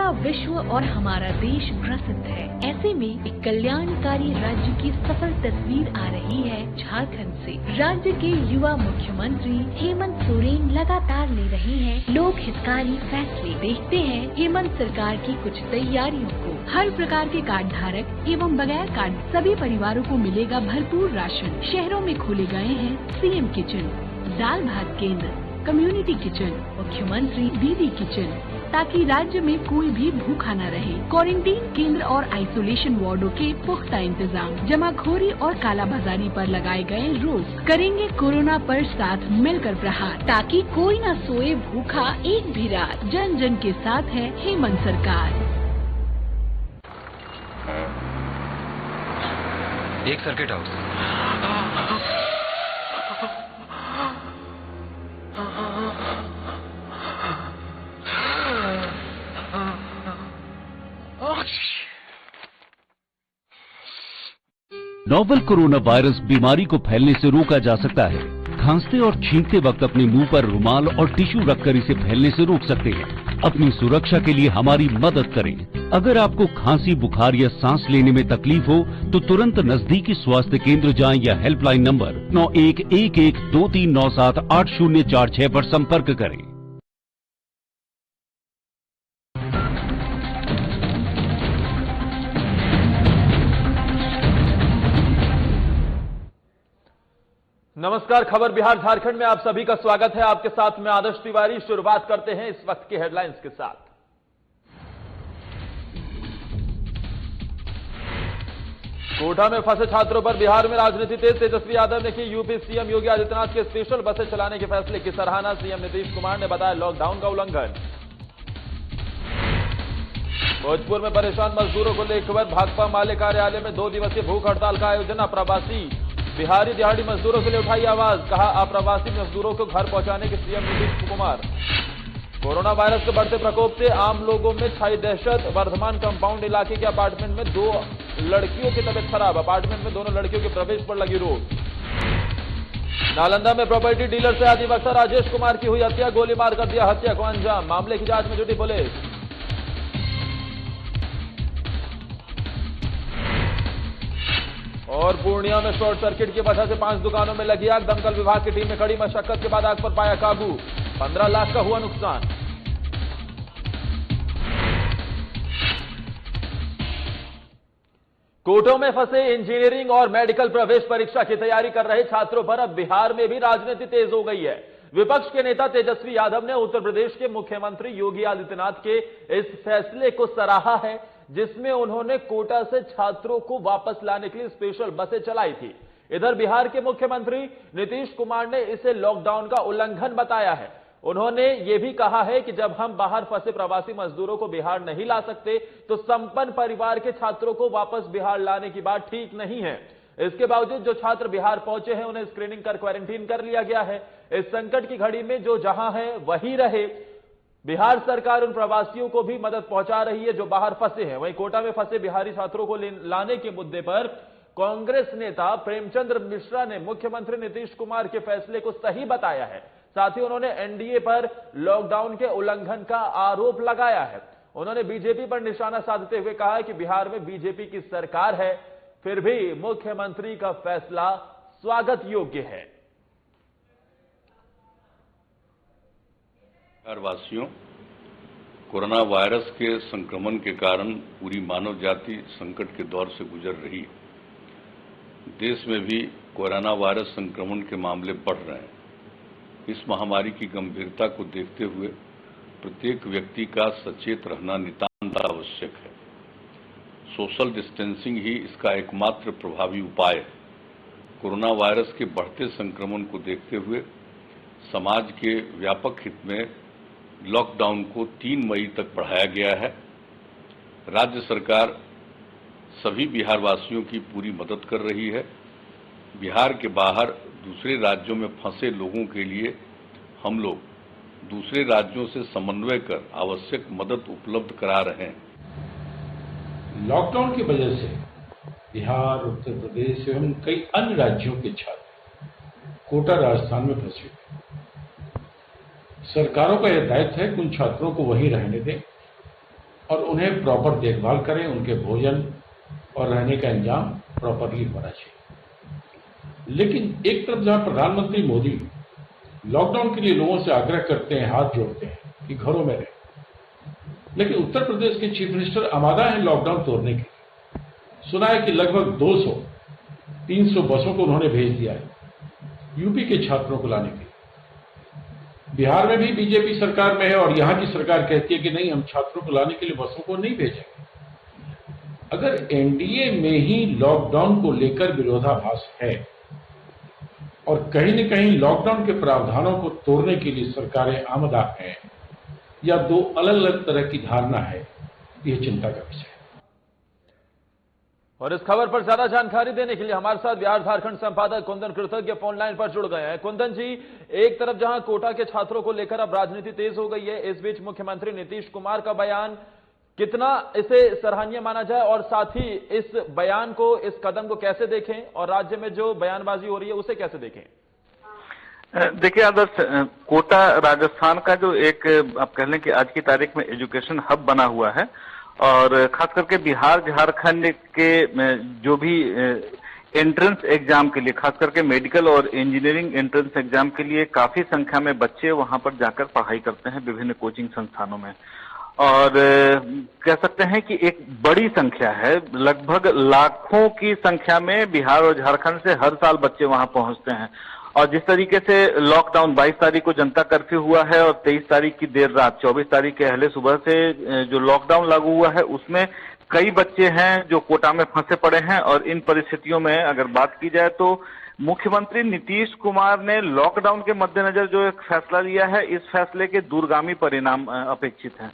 पूरा विश्व और हमारा देश ग्रसित है। ऐसे में एक कल्याणकारी राज्य की सफल तस्वीर आ रही है झारखंड से। राज्य के युवा मुख्यमंत्री हेमंत सोरेन लगातार ले रहे हैं लोक हितकारी फैसले। देखते हैं हेमंत सरकार की कुछ तैयारियों को। हर प्रकार के कार्ड धारक एवं बगैर कार्ड सभी परिवारों को मिलेगा भरपूर राशन। शहरों में खोले गए हैं सीएम किचन, दाल भात केंद्र, कम्युनिटी किचन, मुख्यमंत्री दीदी किचन, ताकि राज्य में कोई भी भूखा न रहे। क्वारंटीन केंद्र और आइसोलेशन वार्डों के पुख्ता इंतजाम। जमाखोरी और कालाबाजारी पर लगाए गए रोक। करेंगे कोरोना पर साथ मिलकर प्रहार, ताकि कोई न सोए भूखा एक भी रात। जन जन के साथ है हेमंत सरकार। एक circuit house. Novel corona virus बीमारी को फैलने से रोका जा सकता है। खांसते और छींकते वक्त अपने मुंह पर रुमाल और टिश्यू रखकर इसे फैलने से रोक सकते हैं। अपनी सुरक्षा के लिए हमारी मदद करें। अगर आपको खांसी, बुखार या सांस लेने में तकलीफ हो तो तुरंत नजदीकी स्वास्थ्य केंद्र जाएं या हेल्पलाइन नंबर 911123978046 पर संपर्क करें। नमस्कार, खबर बिहार झारखंड में आप सभी का स्वागत है। आपके साथ में आदर्श तिवारी। शुरुआत करते हैं इस वक्त की हेडलाइंस के साथ। कोटा में फंसे छात्रों पर बिहार में राजनीति तेज। तेजस्वी यादव ने की यूपी सीएम योगी आदित्यनाथ के स्पेशल बसें चलाने के फैसले की सराहना। सीएम नीतीश कुमार ने बताया लॉकडाउन का उल्लंघन। भोजपुर में परेशान मजदूरों को लेकर भाकपा माले कार्यालय में 2 दिवसीय भूख हड़ताल का आयोजन। अप्रवासी बिहारी दिहाड़ी मजदूरों के लिए उठाई आवाज। कहा अप्रवासी मजदूरों को घर पहुंचाने के CM Nitish Kumar. Corona virus के बढ़ते प्रकोप से आम लोगों में छाई दहशत। वर्धमान कंपाउंड इलाके के अपार्टमेंट में 2 लड़कियों की तबीयत खराब। अपार्टमेंट में दोनों लड़कियों के प्रवेश पर लगी रोक। नालंदा में प्रॉपर्टी डीलर से अधिवक्ता राजेश कुमार की हुई हत्या। गोली मार कर दिया हत्या को अंजाम। मामले की जांच में जुटी पुलिस। और पूर्णिया में शॉर्ट सर्किट की वजह से 5 दुकानों में लगी आग। दमकल विभाग की टीम ने कड़ी मशक्कत के बाद आग पर पाया काबू। 15 लाख का हुआ नुकसान। कोटों में फंसे इंजीनियरिंग और मेडिकल प्रवेश परीक्षा की तैयारी कर रहे छात्रों पर अब बिहार में भी राजनीति तेज हो गई है। विपक्ष के नेता तेजस्वी यादव ने उत्तर प्रदेश के मुख्यमंत्री योगी आदित्यनाथ के इस फैसले को सराहा है, जिसमें उन्होंने कोटा से छात्रों को वापस लाने के लिए स्पेशल बसें चलाई थी। इधर बिहार के मुख्यमंत्री नीतीश कुमार ने इसे लॉकडाउन का उल्लंघन बताया है। उन्होंने ये भी कहा है कि जब हम बाहर फंसे प्रवासी मजदूरों को बिहार नहीं ला सकते तो संपन्न परिवार के छात्रों को वापस बिहार लाने की बात ठीक नहीं है। इसके बावजूद जो छात्र बिहार पहुंचे हैं उन्हें स्क्रीनिंग कर क्वारंटीन कर लिया गया है। इस संकट की घड़ी में जो जहां है वहीं रहे। बिहार सरकार उन प्रवासियों को भी मदद पहुंचा रही है जो बाहर फंसे हैं। वहीं कोटा में फंसे बिहारी छात्रों को लाने के मुद्दे पर कांग्रेस नेता प्रेमचंद्र मिश्रा ने मुख्यमंत्री नीतीश कुमार के फैसले को सही बताया है। साथ ही उन्होंने एनडीए पर लॉकडाउन के उल्लंघन का आरोप लगाया है। उन्होंने बीजेपी पर निशाना साधते हुए कहा है कि बिहार में बीजेपी की सरकार है, फिर भी मुख्यमंत्री का फैसला स्वागत योग्य है। बिहारवासियों, कोरोना वायरस के संक्रमण के कारण पूरी मानव जाति संकट के दौर से गुजर रही है। देश में भी कोरोना वायरस संक्रमण के मामले बढ़ रहे हैं। इस महामारी की गंभीरता को देखते हुए प्रत्येक व्यक्ति का सचेत रहना नितांत आवश्यक है। सोशल डिस्टेंसिंग ही इसका एकमात्र प्रभावी उपाय है। कोरोना वायरस के बढ़ते संक्रमण को देखते हुए समाज के व्यापक हित में लॉकडाउन को 3 मई तक बढ़ाया गया है। राज्य सरकार सभी बिहारवासियों की पूरी मदद कर रही है। बिहार के बाहर दूसरे राज्यों में फंसे लोगों के लिए हम लोग दूसरे राज्यों से समन्वय कर आवश्यक मदद उपलब्ध करा रहे हैं। लॉकडाउन की वजह से बिहार, उत्तर प्रदेश एवं कई अन्य राज्यों के छात्र कोटा राजस्थान में फंसे हुए। सरकारों का यह दायित्व है कि उन छात्रों को वहीं रहने दें और उन्हें प्रॉपर देखभाल करें, उनके भोजन और रहने का इंतजाम प्रॉपरली होना चाहिए। लेकिन एक तरफ जहां प्रधानमंत्री मोदी लॉकडाउन के लिए लोगों से आग्रह करते हैं, हाथ जोड़ते हैं कि घरों में रहें, लेकिन उत्तर प्रदेश के चीफ मिनिस्टर आमादा है लॉकडाउन तोड़ने के। सुना है कि लगभग 200-300 बसों को उन्होंने भेज दिया है यूपी के छात्रों को लाने के लिए। बिहार में भी बीजेपी सरकार में है और यहां की सरकार कहती है कि नहीं, हम छात्रों को लाने के लिए बसों को नहीं भेजेंगे। अगर एनडीए में ही लॉकडाउन को लेकर विरोधाभास है और कहीं न कहीं लॉकडाउन के प्रावधानों को तोड़ने के लिए सरकारें आमदा हैं, या दो अलग अलग तरह की धारणा है, यह चिंता का विषय है। और इस खबर पर ज्यादा जानकारी देने के लिए हमारे साथ बिहार झारखंड संपादक कुंदन कृतज्ञ फोन लाइन पर जुड़ गए हैं। कुंदन जी, एक तरफ जहां कोटा के छात्रों को लेकर अब राजनीति तेज हो गई है, इस बीच मुख्यमंत्री नीतीश कुमार का बयान, कितना इसे सराहनीय माना जाए और साथ ही इस बयान को, इस कदम को कैसे देखें और राज्य में जो बयानबाजी हो रही है उसे कैसे देखें? देखिए आदर्श, कोटा राजस्थान का जो एक आप कह लें कि आज की तारीख में एजुकेशन हब बना हुआ है और खास करके बिहार झारखंड के जो भी एंट्रेंस एग्जाम के लिए, खास करके मेडिकल और इंजीनियरिंग एंट्रेंस एग्जाम के लिए काफी संख्या में बच्चे वहां पर जाकर पढ़ाई करते हैं विभिन्न कोचिंग संस्थानों में। और कह सकते हैं कि एक बड़ी संख्या है, लगभग लाखों की संख्या में बिहार और झारखंड से हर साल बच्चे वहां पहुंचते हैं। और जिस तरीके से लॉकडाउन 22 तारीख को जनता कर्फ्यू हुआ है और 23 तारीख की देर रात 24 तारीख के अहले सुबह से जो लॉकडाउन लागू हुआ है, उसमें कई बच्चे हैं जो कोटा में फंसे पड़े हैं। और इन परिस्थितियों में अगर बात की जाए तो मुख्यमंत्री नीतीश कुमार ने लॉकडाउन के मद्देनजर जो एक फैसला लिया है, इस फैसले के दूरगामी परिणाम अपेक्षित हैं,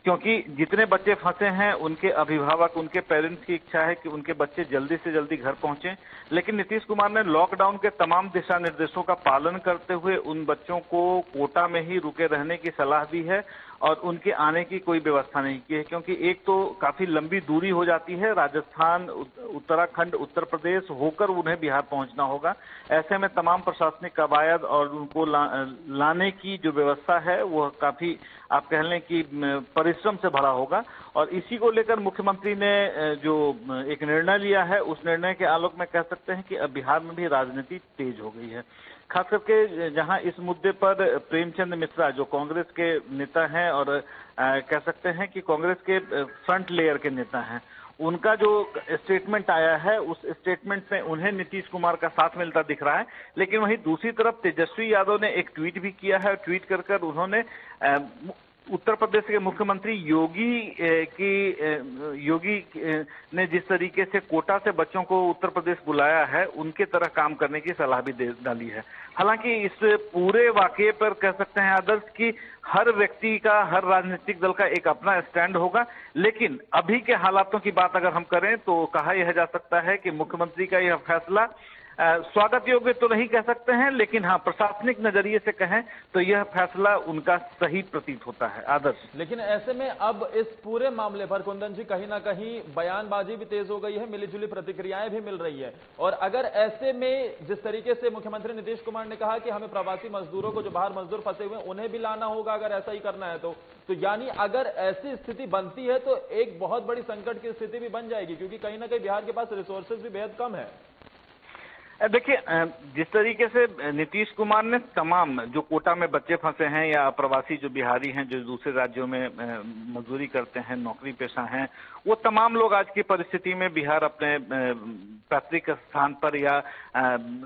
क्योंकि जितने बच्चे फंसे हैं उनके अभिभावक, उनके पेरेंट्स की इच्छा है कि उनके बच्चे जल्दी से जल्दी घर पहुंचे। लेकिन नीतीश कुमार ने लॉकडाउन के तमाम दिशा निर्देशों का पालन करते हुए उन बच्चों को कोटा में ही रुके रहने की सलाह दी है और उनके आने की कोई व्यवस्था नहीं की है, क्योंकि एक तो काफी लंबी दूरी हो जाती है, राजस्थान, उत्तराखंड, उत्तर प्रदेश होकर उन्हें बिहार पहुंचना होगा। ऐसे में तमाम प्रशासनिक कवायद और उनको लाने की जो व्यवस्था है वह काफी आप कह लें कि परिश्रम से भरा होगा। और इसी को लेकर मुख्यमंत्री ने जो एक निर्णय लिया है, उस निर्णय के आलोक में कह सकते हैं कि अब बिहार में भी राजनीति तेज हो गई है। खास करके जहां इस मुद्दे पर प्रेमचंद मिश्रा जो कांग्रेस के नेता हैं और कह सकते हैं कि कांग्रेस के फ्रंट लेयर के नेता हैं, उनका जो स्टेटमेंट आया है, उस स्टेटमेंट में उन्हें नीतीश कुमार का साथ मिलता दिख रहा है। लेकिन वहीं दूसरी तरफ तेजस्वी यादव ने एक ट्वीट भी किया है। ट्वीट कर उन्होंने उत्तर प्रदेश के मुख्यमंत्री योगी ने जिस तरीके से कोटा से बच्चों को उत्तर प्रदेश बुलाया है, उनके तरह काम करने की सलाह भी डाली है। हालांकि इस पूरे वाकये पर कह सकते हैं आदर्श कि हर व्यक्ति का, हर राजनीतिक दल का एक अपना स्टैंड होगा। लेकिन अभी के हालातों की बात अगर हम करें तो कहा यह जा सकता है कि मुख्यमंत्री का यह फैसला स्वागत योग्य तो नहीं कह सकते हैं, लेकिन हाँ, प्रशासनिक नजरिए से कहें तो यह फैसला उनका सही प्रतीत होता है आदर्श। लेकिन ऐसे में अब इस पूरे मामले पर कुंदन जी कहीं ना कहीं बयानबाजी भी तेज हो गई है, मिलीजुली प्रतिक्रियाएं भी मिल रही है। और अगर ऐसे में जिस तरीके से मुख्यमंत्री नीतीश कुमार ने कहा कि हमें प्रवासी मजदूरों को, जो बाहर मजदूर फंसे हुए हैं, उन्हें भी लाना होगा अगर ऐसा ही करना है तो यानी अगर ऐसी स्थिति बनती है तो एक बहुत बड़ी संकट की स्थिति भी बन जाएगी, क्योंकि कहीं ना कहीं बिहार के पास रिसोर्सेज भी बेहद कम है। देखिए, जिस तरीके से नीतीश कुमार ने तमाम जो कोटा में बच्चे फंसे हैं या प्रवासी जो बिहारी हैं जो दूसरे राज्यों में मजदूरी करते हैं, नौकरी पेशा हैं, वो तमाम लोग आज की परिस्थिति में बिहार अपने पैतृक स्थान पर या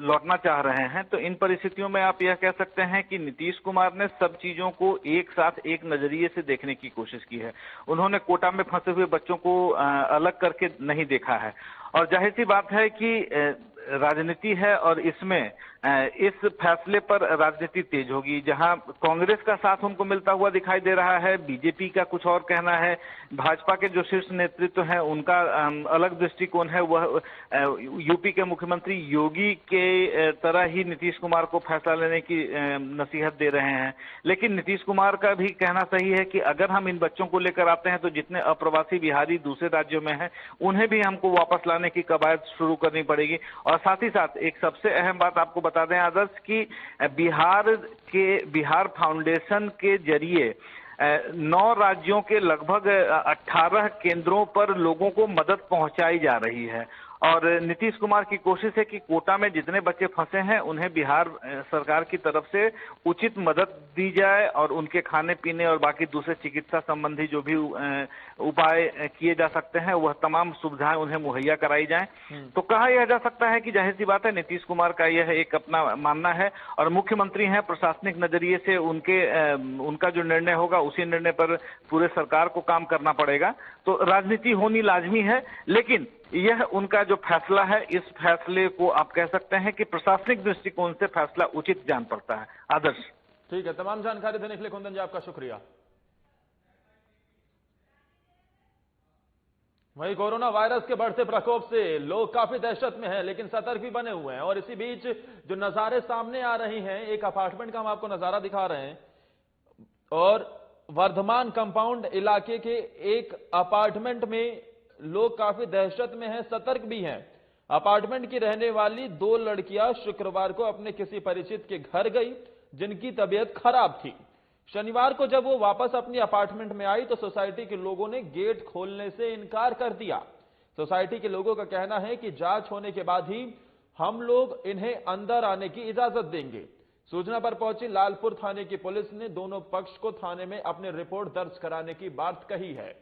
लौटना चाह रहे हैं। तो इन परिस्थितियों में आप यह कह सकते हैं कि नीतीश कुमार ने सब चीजों को एक साथ एक नजरिए से देखने की कोशिश की है। उन्होंने कोटा में फंसे हुए बच्चों को अलग करके नहीं देखा है। और जाहिर सी बात है कि राजनीति है और इसमें इस फैसले पर राजनीति तेज होगी। जहां कांग्रेस का साथ उनको मिलता हुआ दिखाई दे रहा है, बीजेपी का कुछ और कहना है, भाजपा के जो शीर्ष नेतृत्व है उनका अलग दृष्टिकोण है। वह यूपी के मुख्यमंत्री योगी के तरह ही नीतीश कुमार को फैसला लेने की नसीहत दे रहे हैं। लेकिन नीतीश कुमार का भी कहना सही है कि अगर हम इन बच्चों को लेकर आते हैं तो जितने अप्रवासी बिहारी दूसरे राज्यों में हैं उन्हें भी हमको वापस लाने की कवायद शुरू करनी पड़ेगी। और साथ ही साथ एक सबसे अहम बात आपको बता दें आदर्श कि बिहार फाउंडेशन के जरिए 9 राज्यों के लगभग 18 केंद्रों पर लोगों को मदद पहुंचाई जा रही है। और नीतीश कुमार की कोशिश है कि कोटा में जितने बच्चे फंसे हैं उन्हें बिहार सरकार की तरफ से उचित मदद दी जाए और उनके खाने पीने और बाकी दूसरे चिकित्सा संबंधी जो भी उपाय किए जा सकते हैं वह तमाम सुविधाएं उन्हें मुहैया कराई जाएं। तो कहा यह जा सकता है कि जाहिर सी बात है नीतीश कुमार का यह एक अपना मानना है और मुख्यमंत्री हैं, प्रशासनिक नजरिए से उनका जो निर्णय होगा उसी निर्णय पर पूरे सरकार को काम करना पड़ेगा। तो राजनीति होनी लाजमी है, लेकिन यह उनका जो फैसला है, इस फैसले को आप कह सकते हैं कि प्रशासनिक दृष्टिकोण से फैसला उचित जान पड़ता है। आदर्श, ठीक है, तमाम जानकारी देने के लिए कुंदन जी आपका शुक्रिया। वहीं कोरोना वायरस के बढ़ते प्रकोप से लोग काफी दहशत में हैं, लेकिन सतर्क भी बने हुए हैं। और इसी बीच जो नजारे सामने आ रही हैं, एक अपार्टमेंट का हम आपको नजारा दिखा रहे हैं और वर्धमान कंपाउंड इलाके के एक अपार्टमेंट में लोग काफी दहशत में हैं, सतर्क भी हैं। अपार्टमेंट की रहने वाली 2 लड़कियां शुक्रवार को अपने किसी परिचित के घर गई जिनकी तबीयत खराब थी। शनिवार को जब वो वापस अपनी अपार्टमेंट में आई तो सोसाइटी के लोगों ने गेट खोलने से इनकार कर दिया। सोसाइटी के लोगों का कहना है कि जांच होने के बाद ही हम लोग इन्हें अंदर आने की इजाजत देंगे। सूचना पर पहुंची लालपुर थाने की पुलिस ने दोनों पक्ष को थाने में अपनी रिपोर्ट दर्ज कराने की बात कही है।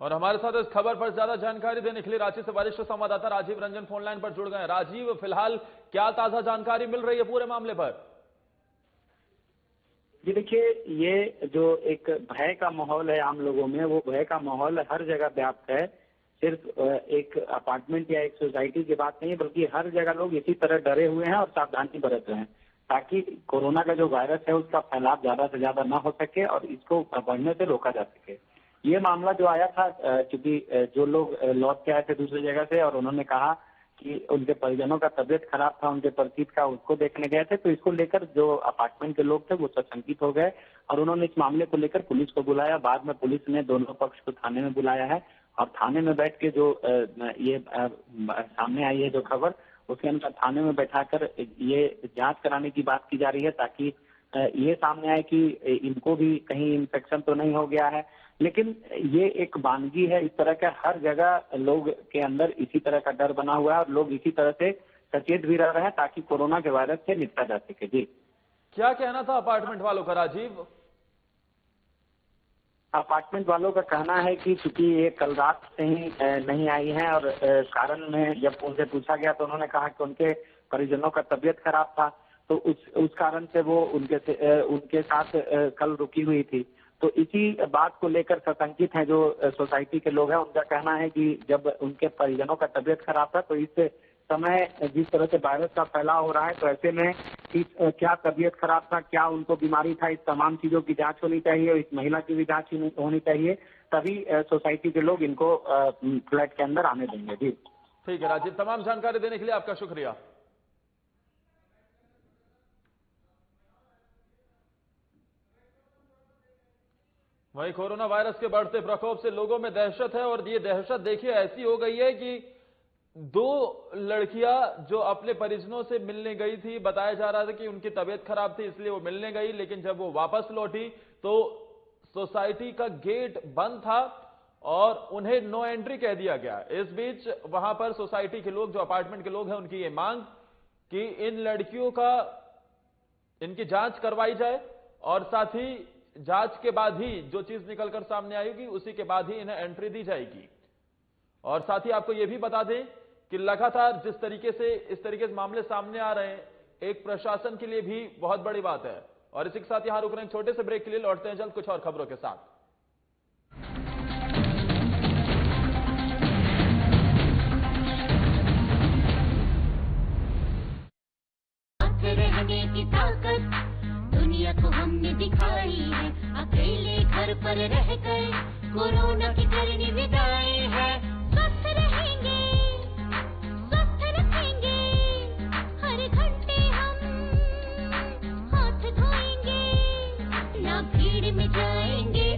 और हमारे साथ इस खबर पर ज्यादा जानकारी देने के लिए रांची से वरिष्ठ संवाददाता राजीव रंजन फोन लाइन पर जुड़ गए। राजीव, फिलहाल क्या ताजा जानकारी मिल रही है पूरे मामले पर? जी देखिए, ये जो एक भय का माहौल है आम लोगों में, वो भय का माहौल हर जगह व्याप्त है। सिर्फ एक अपार्टमेंट या एक सोसाइटी की बात नहीं है, बल्कि हर जगह लोग इसी तरह डरे हुए हैं और सावधानी बरत रहे हैं ताकि कोरोना का जो वायरस है उसका फैलाव ज्यादा से ज्यादा न हो सके और इसको बढ़ने से रोका जा सके। ये मामला जो आया था, क्योंकि जो लोग लौट के आए थे दूसरी जगह से और उन्होंने कहा कि उनके परिजनों का तबीयत खराब था, उनके परिचित का, उसको देखने गए थे, तो इसको लेकर जो अपार्टमेंट के लोग थे वो सशंकित हो गए और उन्होंने इस मामले को लेकर पुलिस को बुलाया। बाद में पुलिस ने दोनों पक्ष को थाने में बुलाया है और थाने में बैठ के जो ये सामने आई है जो खबर, उसके अनुसार थाने में बैठाकर ये जांच कराने की बात की जा रही है ताकि ये सामने आए कि इनको भी कहीं इन्फेक्शन तो नहीं हो गया है। लेकिन ये एक वानगी है, इस तरह का हर जगह लोग के अंदर इसी तरह का डर बना हुआ है और लोग इसी तरह से सचेत भी रह रहे हैं ताकि कोरोना के वायरस से निपटा जा सके। जी, क्या कहना था अपार्टमेंट वालों का राजीव? अपार्टमेंट वालों का कहना है कि चूंकि ये कल रात से ही नहीं आई है और कारण में जब उनसे पूछा गया तो उन्होंने कहा कि उनके परिजनों का तबीयत खराब था, तो उस कारण से वो उनके साथ कल रुकी हुई थी। तो इसी बात को लेकर सशंकित हैं जो सोसाइटी के लोग हैं। उनका कहना है कि जब उनके परिजनों का तबीयत खराब था तो इस समय जिस तरह से वायरस का फैलाव हो रहा है, तो ऐसे में क्या तबीयत खराब था, क्या उनको बीमारी था, इस तमाम चीजों की जांच होनी चाहिए, इस महिला की भी जांच होनी चाहिए, तभी सोसाइटी के लोग इनको फ्लैट के अंदर आने देंगे। जी ठीक है राजीव, तमाम जानकारी देने के लिए आपका शुक्रिया। वहीं कोरोना वायरस के बढ़ते प्रकोप से लोगों में दहशत है और ये दहशत देखिए ऐसी हो गई है कि 2 लड़कियां जो अपने परिजनों से मिलने गई थी, बताया जा रहा था कि उनकी तबीयत खराब थी इसलिए वो मिलने गई, लेकिन जब वो वापस लौटी तो सोसाइटी का गेट बंद था और उन्हें नो एंट्री कह दिया गया। इस बीच वहां पर सोसाइटी के लोग, जो अपार्टमेंट के लोग हैं, उनकी ये मांग कि इन लड़कियों का इनकी जांच करवाई जाए और साथ ही जांच के बाद ही जो चीज निकलकर सामने आएगी उसी के बाद ही इन्हें एंट्री दी जाएगी। और साथ ही आपको यह भी बता दें कि लगातार जिस तरीके से इस तरीके से मामले सामने आ रहे हैं, एक प्रशासन के लिए भी बहुत बड़ी बात है। और इसी के साथ यहां रुक रहे हैं, छोटे से ब्रेक के लिए लौटते हैं जल्द कुछ और खबरों के साथ। पर रहकर कोरोना की करनी विदाई है। स्वस्थ रहेंगे, स्वस्थ रखेंगे, हर घंटे हम हाथ धोएंगे, ना भीड़ में जाएंगे,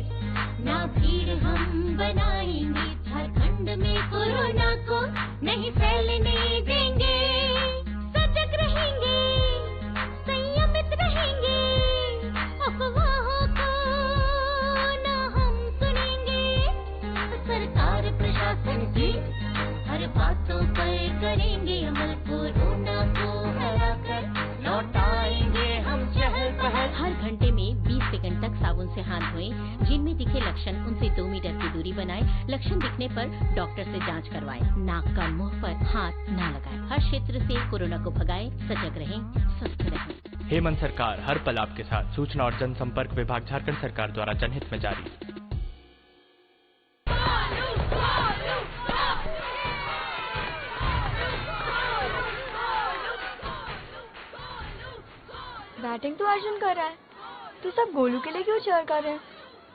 ना भीड़ हम बनाएंगे, झारखंड में कोरोना को नहीं फैलने देंगे। सजग रहेंगे, संयमित रहेंगे, अफवाहों को ना हम सुनेंगे, सरकार प्रशासन की हर बातों पर करेंगे अमल, कोरोना को हराकर लौटाएंगे हम चहल पहल। हर घंटे में 20 सेकंड तक साबुन से हाथ धोएं, जिनमें दिखे लक्षण उनसे 2 मीटर की दूरी बनाएं, लक्षण दिखने पर डॉक्टर से जांच करवाएं, नाक का मुंह पर हाथ न लगाएं, हर क्षेत्र से कोरोना को भगाएं, सजग रहें, स्वस्थ रहें। हेमंत सरकार हर पल आपके साथ। सूचना और जनसंपर्क विभाग झारखंड सरकार द्वारा जनहित में जारी। बैटिंग तो अर्जुन कर रहा है, तो सब गोलू के लिए क्यों चीयर कर रहे हैं?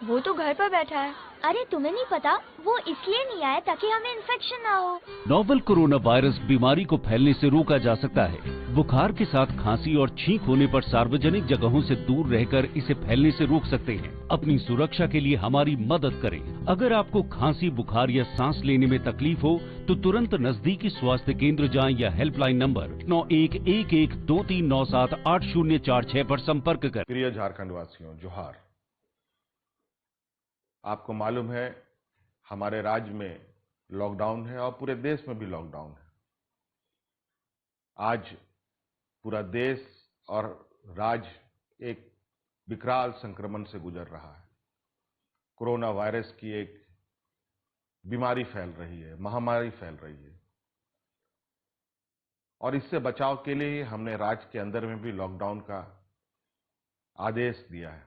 वो तो घर पर बैठा है। अरे तुम्हें नहीं पता, वो इसलिए नहीं आया ताकि हमें इन्फेक्शन ना हो। नोवेल कोरोना वायरस बीमारी को फैलने से रोका जा सकता है। बुखार के साथ खांसी और छींक होने पर सार्वजनिक जगहों से दूर रहकर इसे फैलने से रोक सकते हैं। अपनी सुरक्षा के लिए हमारी मदद करें। अगर आपको खांसी, बुखार या सांस लेने में तकलीफ हो तो तुरंत नजदीकी स्वास्थ्य केंद्र जाएं या हेल्पलाइन नंबर 911123978046 पर संपर्क करें। प्रिय झारखंड वासियों, जोहार। आपको मालूम है हमारे राज्य में लॉकडाउन है और पूरे देश में भी लॉकडाउन है। आज पूरा देश और राज्य एक विकराल संक्रमण से गुजर रहा है। कोरोना वायरस की एक बीमारी फैल रही है, महामारी फैल रही है, और इससे बचाव के लिए हमने राज्य के अंदर में भी लॉकडाउन का आदेश दिया है।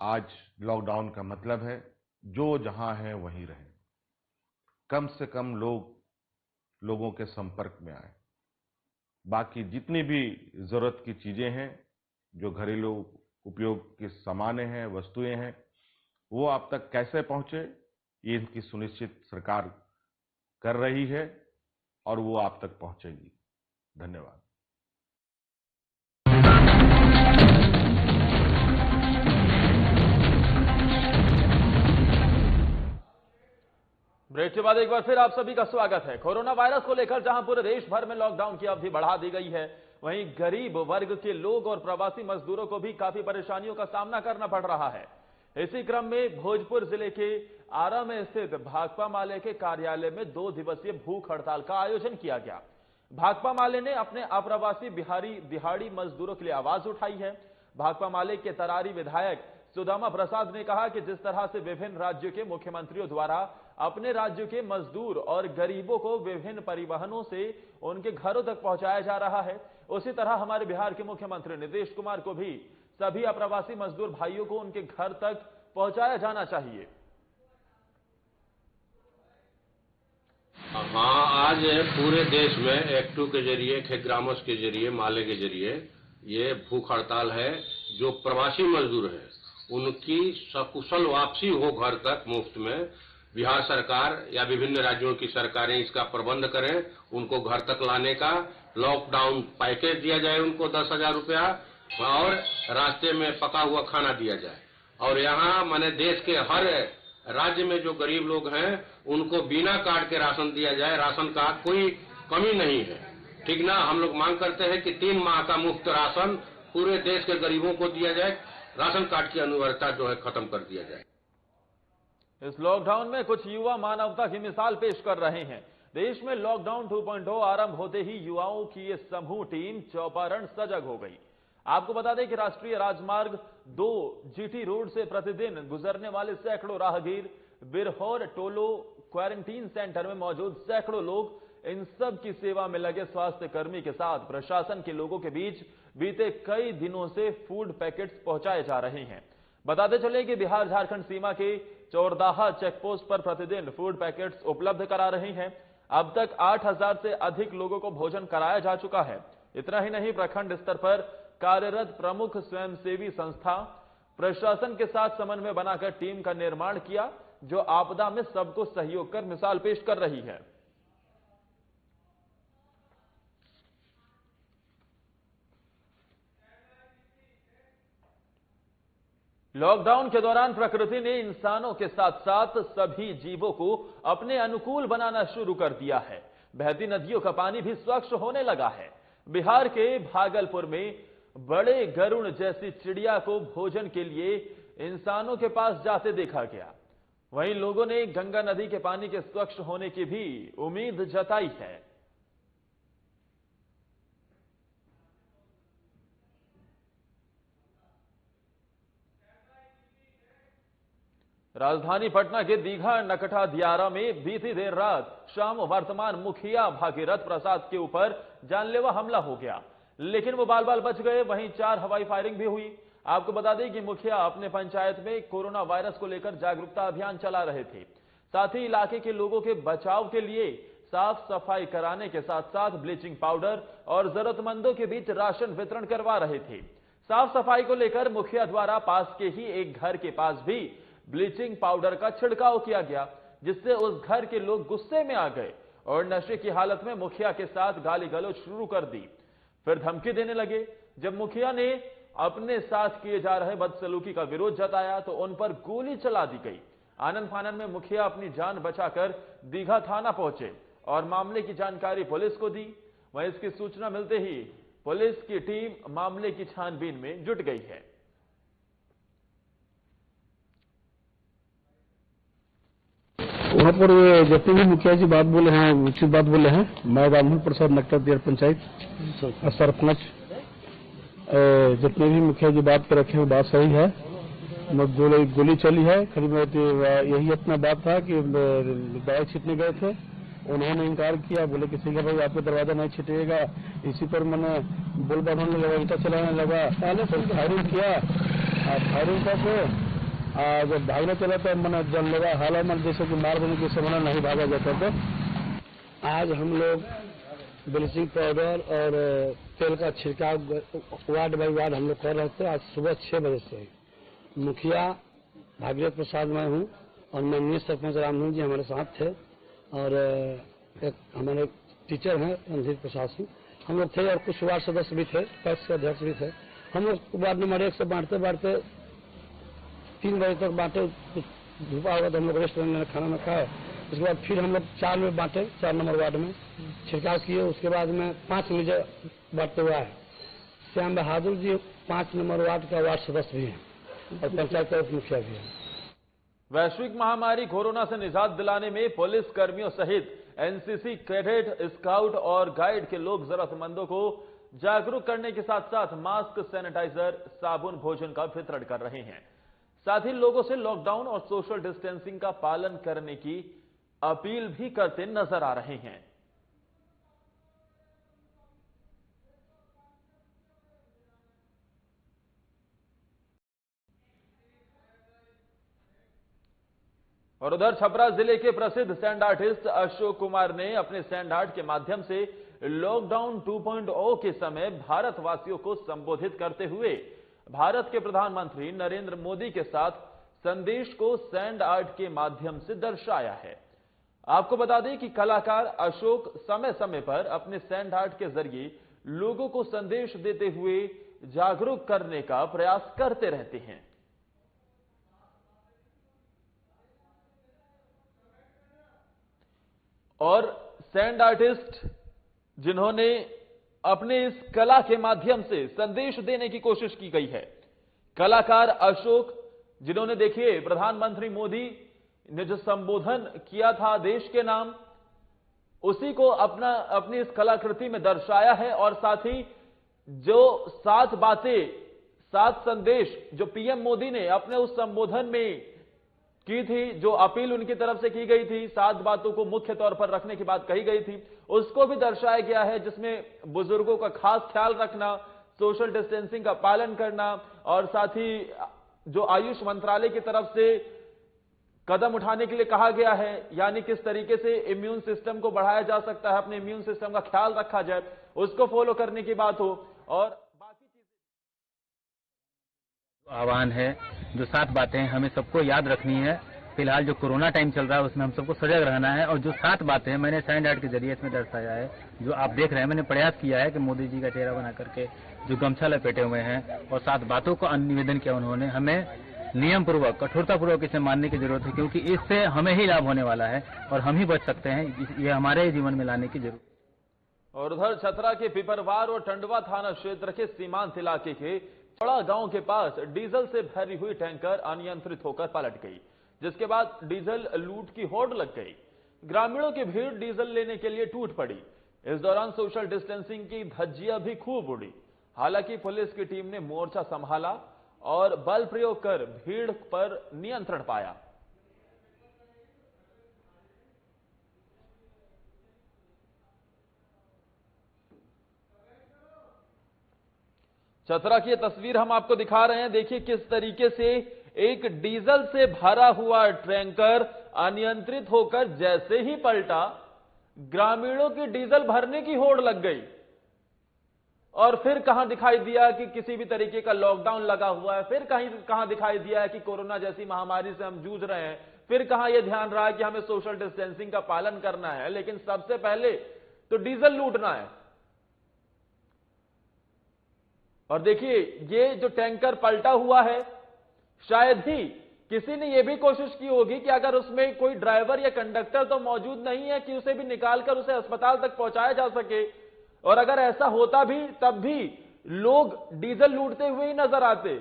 आज लॉकडाउन का मतलब है जो जहां है वहीं रहें, कम से कम लोगों के संपर्क में आए। बाकी जितनी भी जरूरत की चीजें हैं, जो घरेलू उपयोग के सामान हैं, वस्तुएं हैं, वो आप तक कैसे पहुंचे, ये इनकी सुनिश्चित सरकार कर रही है और वो आप तक पहुंचेगी। धन्यवाद। ब्रेक के बाद एक बार फिर आप सभी का स्वागत है। कोरोना वायरस को लेकर जहां पूरे देश भर में लॉकडाउन की अवधि बढ़ा दी गई है, वहीं गरीब वर्ग के लोग और प्रवासी मजदूरों को भी काफी परेशानियों का सामना करना पड़ रहा है। इसी क्रम में भोजपुर जिले के आरा में स्थित भाकपा माले के कार्यालय में 2 दिवसीय भूख हड़ताल का आयोजन किया गया। भाकपा माले ने अपने अप्रवासी दिहाड़ी मजदूरों के लिए आवाज उठाई है। भाकपा माले के तरारी विधायक सुदामा प्रसाद ने कहा कि जिस तरह से विभिन्न राज्यों के मुख्यमंत्रियों द्वारा अपने राज्यों के मजदूर और गरीबों को विभिन्न परिवहनों से उनके घरों तक पहुंचाया जा रहा है, उसी तरह हमारे बिहार के मुख्यमंत्री नीतीश कुमार को भी सभी अप्रवासी मजदूर भाइयों को उनके घर तक पहुंचाया जाना चाहिए। हाँ, आज पूरे देश में एक्टू के जरिए, खेतग्रामोस के जरिए, माले के जरिए ये भूख हड़ताल है। जो प्रवासी मजदूर हैं उनकी सकुशल वापसी हो घर तक मुफ्त में बिहार सरकार या विभिन्न राज्यों की सरकारें इसका प्रबंध करें। उनको घर तक लाने का लॉकडाउन पैकेज दिया जाए, उनको 10,000 रुपया, और रास्ते में पका हुआ खाना दिया जाए। और यहाँ मैंने देश के हर राज्य में जो गरीब लोग हैं उनको बिना कार्ड के राशन दिया जाए। राशन का कोई कमी नहीं है, ठीक ना। हम लोग मांग करते हैं कि 3 माह का मुफ्त राशन पूरे देश के गरीबों को दिया जाए। राशन कार्ड की अनिवार्यता जो है खत्म कर दिया जाए। इस लॉकडाउन में कुछ युवा मानवता की मिसाल पेश कर रहे हैं। देश में लॉकडाउन 2.0 आरंभ होते ही युवाओं की ये समूह टीम चौपारण सजग हो गई। आपको बता दें कि राष्ट्रीय राजमार्ग 2 जीटी रोड से प्रतिदिन गुजरने वाले सैकड़ों राहगीर, बिरहोर टोलो, क्वारंटीन सेंटर में मौजूद सैकड़ों लोग, इन सब की सेवा में लगे स्वास्थ्य कर्मी के साथ प्रशासन के लोगों के बीच बीते कई दिनों से फूड पैकेट्स पहुंचाए जा रहे हैं। बताते चले कि बिहार झारखंड सीमा के चौरदाहा चेकपोस्ट पर प्रतिदिन फूड पैकेट्स उपलब्ध करा रहे हैं। अब तक 8,000 से अधिक लोगों को भोजन कराया जा चुका है। इतना ही नहीं, प्रखंड स्तर पर कार्यरत प्रमुख स्वयंसेवी संस्था प्रशासन के साथ समन्वय बनाकर टीम का निर्माण किया, जो आपदा में सबको सहयोग कर मिसाल पेश कर रही है। लॉकडाउन के दौरान प्रकृति ने इंसानों के साथ साथ सभी जीवों को अपने अनुकूल बनाना शुरू कर दिया है। बहती नदियों का पानी भी स्वच्छ होने लगा है। बिहार के भागलपुर में बड़े गरुड़ जैसी चिड़िया को भोजन के लिए इंसानों के पास जाते देखा गया। वहीं लोगों ने गंगा नदी के पानी के स्वच्छ होने की भी उम्मीद जताई है। राजधानी पटना के दीघा नकटा दियारा में बीती देर रात शाम वर्तमान मुखिया भागीरथ प्रसाद के ऊपर जानलेवा हमला हो गया, लेकिन वो बाल बाल बच गए। वहीं 4 हवाई फायरिंग भी हुई। आपको बता दें कि मुखिया अपने पंचायत में कोरोना वायरस को लेकर जागरूकता अभियान चला रहे थे। साथ ही इलाके के लोगों के बचाव के लिए साफ सफाई कराने के साथ साथ ब्लीचिंग पाउडर और जरूरतमंदों के बीच राशन वितरण करवा रहे थे। साफ सफाई को लेकर मुखिया द्वारा पास के ही एक घर के पास भी ब्लीचिंग पाउडर का छिड़काव किया गया, जिससे उस घर के लोग गुस्से में आ गए और नशे की हालत में मुखिया के साथ गाली गलौज शुरू कर दी। फिर धमकी देने लगे। जब मुखिया ने अपने साथ किए जा रहे बदसलूकी का विरोध जताया तो उन पर गोली चला दी गई। आनन फानन में मुखिया अपनी जान बचाकर दीघा थाना पहुंचे और मामले की जानकारी पुलिस को दी। वहीं इसकी सूचना मिलते ही पुलिस की टीम मामले की छानबीन में जुट गई है। वहाँ पर जितने भी मुखिया जी बात बोले हैं, उचित बात बोले हैं। मैं रामधन प्रसाद नकटा दियार पंचायत सरपंच, जितने भी मुखिया जी बात कर रखे हैं बात सही है। गोली चली है, करीब यही अपना बात था कि दवाई छीटने गए थे, उन्होंने इनकार किया, बोले कि ठीक है भाई आपको दरवाजा नहीं छीटेगा। इसी पर मैंने बोल बढ़ाने लगा, ईंटा चलाने लगा, फायरिंग किया। फायरिंग करके जब भागने चला तो मैंने जल लगा हाल में जैसे कि मार देने की संभावना नहीं भागा जाता था। आज हम लोग ब्लीचिंग पाउडर और तेल का छिड़काव वार्ड बाई वार्ड हम लोग कर रहे थे। आज सुबह 6 बजे से मुखिया भागीरथ प्रसाद मैं हूँ और माननीय सरपंच रामधन जी हमारे साथ थे और एक हमारे टीचर हैं रणधीर प्रसाद सिंह, हम लोग थे और कुछ वार्ड सदस्य भी थे, पैक्स के अध्यक्ष भी थे। हम लोग वार्ड नंबर 1 से बांटते बांटते 3 बजे तक बांटे। धूपा होगा तो हम लोग रेस्टोरेंट में खाना में खाए। उसके बाद फिर हम लोग 4 में बांटे, 4 नंबर वार्ड में छिड़काव किए। उसके बाद में 5 बजे बांटते हुआ है। श्याम बहादुर जी 5 नंबर वार्ड का वार्ड सदस्य भी हैं और पंचायत का उप मुखिया भी है। वैश्विक महामारी कोरोना से निजात दिलाने में पुलिस कर्मियों सहित एनसीसी कैडेट, स्काउट और गाइड के लोग जरूरतमंदों को जागरूक करने के साथ साथ मास्क, सैनिटाइजर, साबुन, भोजन का वितरण कर रहे हैं। साथ ही लोगों से लॉकडाउन और सोशल डिस्टेंसिंग का पालन करने की अपील भी करते नजर आ रहे हैं। और उधर छपरा जिले के प्रसिद्ध सैंड आर्टिस्ट अशोक कुमार ने अपने सैंड आर्ट के माध्यम से लॉकडाउन 2.0 के समय भारतवासियों को संबोधित करते हुए भारत के प्रधानमंत्री नरेंद्र मोदी के साथ संदेश को सैंड आर्ट के माध्यम से दर्शाया है। आपको बता दें कि कलाकार अशोक समय समय पर अपने सैंड आर्ट के जरिए लोगों को संदेश देते हुए जागरूक करने का प्रयास करते रहते हैं। और सैंड आर्टिस्ट जिन्होंने अपने इस कला के माध्यम से संदेश देने की कोशिश की गई है, कलाकार अशोक जिन्होंने देखिए प्रधानमंत्री मोदी ने जो संबोधन किया था देश के नाम, उसी को अपनी इस कलाकृति में दर्शाया है। और साथ ही जो 7 बातें, 7 संदेश जो पीएम मोदी ने अपने उस संबोधन में की थी, जो अपील उनकी तरफ से की गई थी, 7 बातों को मुख्य तौर पर रखने की बात कही गई थी, उसको भी दर्शाया गया है, जिसमें बुजुर्गों का खास ख्याल रखना, सोशल डिस्टेंसिंग का पालन करना और साथ ही जो आयुष मंत्रालय की तरफ से कदम उठाने के लिए कहा गया है, यानी किस तरीके से इम्यून सिस्टम को बढ़ाया जा सकता है, अपने इम्यून सिस्टम का ख्याल रखा जाए, उसको फॉलो करने की बात हो। और आह्वान है, जो 7 बातें हमें सबको याद रखनी है। फिलहाल जो कोरोना टाइम चल रहा है उसमें हम सबको सजग रहना है, और जो 7 बातें हैं मैंने साइन आर्ट के जरिए इसमें दर्शाया है। जो आप देख रहे हैं, मैंने प्रयास किया है कि मोदी जी का चेहरा बना करके जो गमछा लपेटे हुए हैं और 7 बातों का निवेदन किया उन्होंने, हमें नियम पूर्वक कठोरता पूर्वक इसे मानने की जरूरत है, क्योंकि इससे हमें ही लाभ होने वाला है और हम ही बच सकते हैं। ये हमारे जीवन में लाने की जरूरत। और उधर छतरा के पिपरवार और टंडवा थाना क्षेत्र के सीमांत इलाके के बड़ा गांव के पास डीजल से भरी हुई टैंकर अनियंत्रित होकर पलट गई, जिसके बाद डीजल लूट की होड़ लग गई। ग्रामीणों की भीड़ डीजल लेने के लिए टूट पड़ी। इस दौरान सोशल डिस्टेंसिंग की धज्जियां भी खूब उड़ी। हालांकि पुलिस की टीम ने मोर्चा संभाला और बल प्रयोग कर भीड़ पर नियंत्रण पाया। चतरा की ये तस्वीर हम आपको दिखा रहे हैं। देखिए किस तरीके से एक डीजल से भरा हुआ टैंकर अनियंत्रित होकर जैसे ही पलटा, ग्रामीणों की डीजल भरने की होड़ लग गई। और फिर कहां दिखाई दिया कि किसी भी तरीके का लॉकडाउन लगा हुआ है, फिर कहां दिखाई दिया है कि कोरोना जैसी महामारी से हम जूझ रहे हैं, फिर कहां यह ध्यान रहा है कि हमें सोशल डिस्टेंसिंग का पालन करना है। लेकिन सबसे पहले तो डीजल लूटना है। और देखिए ये जो टैंकर पलटा हुआ है, शायद ही किसी ने यह भी कोशिश की होगी कि अगर उसमें कोई ड्राइवर या कंडक्टर तो मौजूद नहीं है कि उसे भी निकालकर उसे अस्पताल तक पहुंचाया जा सके। और अगर ऐसा होता भी तब भी लोग डीजल लूटते हुए ही नजर आते।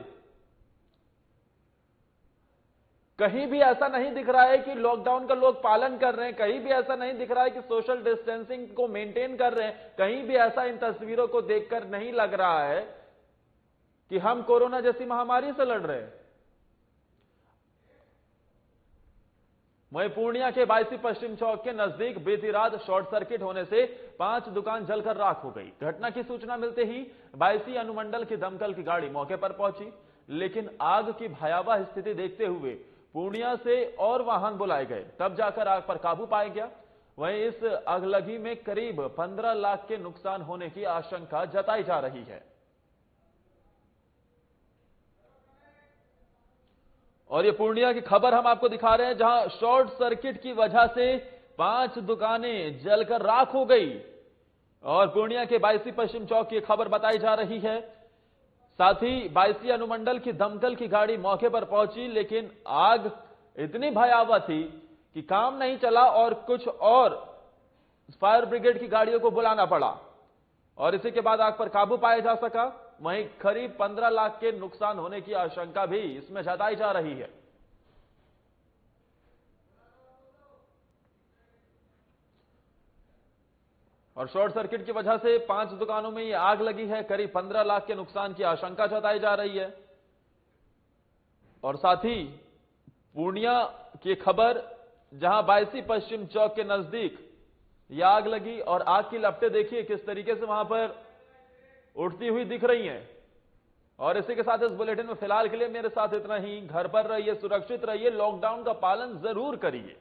कहीं भी ऐसा नहीं दिख रहा है कि लॉकडाउन का लोग पालन कर रहे हैं, कहीं भी ऐसा नहीं दिख रहा है कि सोशल डिस्टेंसिंग को मेंटेन कर रहे हैं, कहीं भी ऐसा इन तस्वीरों को देखकर नहीं लग रहा है कि हम कोरोना जैसी महामारी से लड़ रहे हैं। वहीं पूर्णिया के बायसी पश्चिम चौक के नजदीक बीती रात शॉर्ट सर्किट होने से 5 दुकान जलकर राख हो गई। घटना की सूचना मिलते ही बायसी अनुमंडल की दमकल की गाड़ी मौके पर पहुंची, लेकिन आग की भयावह स्थिति देखते हुए पूर्णिया से और वाहन बुलाए गए, तब जाकर आग पर काबू पाया गया। वहीं इस अगलगी में करीब 15 लाख के नुकसान होने की आशंका जताई जा रही है। और ये पूर्णिया की खबर हम आपको दिखा रहे हैं, जहां शॉर्ट सर्किट की वजह से 5 दुकानें जलकर राख हो गई। और पूर्णिया के बायसी पश्चिम चौक की खबर बताई जा रही है। साथ ही बायसी अनुमंडल की दमकल की गाड़ी मौके पर पहुंची, लेकिन आग इतनी भयावह थी कि काम नहीं चला और कुछ और फायर ब्रिगेड की गाड़ियों को बुलाना पड़ा और इसी के बाद आग पर काबू पाया जा सका। वहीं करीब 15 लाख के नुकसान होने की आशंका भी इसमें जताई जा रही है। और शॉर्ट सर्किट की वजह से 5 दुकानों में यह आग लगी है। करीब 15 लाख के नुकसान की आशंका जताई जा रही है। और साथ ही पूर्णिया की खबर, जहां बायसी पश्चिम चौक के नजदीक यह आग लगी और आग की लपटें देखिए किस तरीके से वहां पर उठती हुई दिख रही हैं। और इसी के साथ इस बुलेटिन में फिलहाल के लिए मेरे साथ इतना ही। घर पर रहिए, सुरक्षित रहिए, लॉकडाउन का पालन जरूर करिए।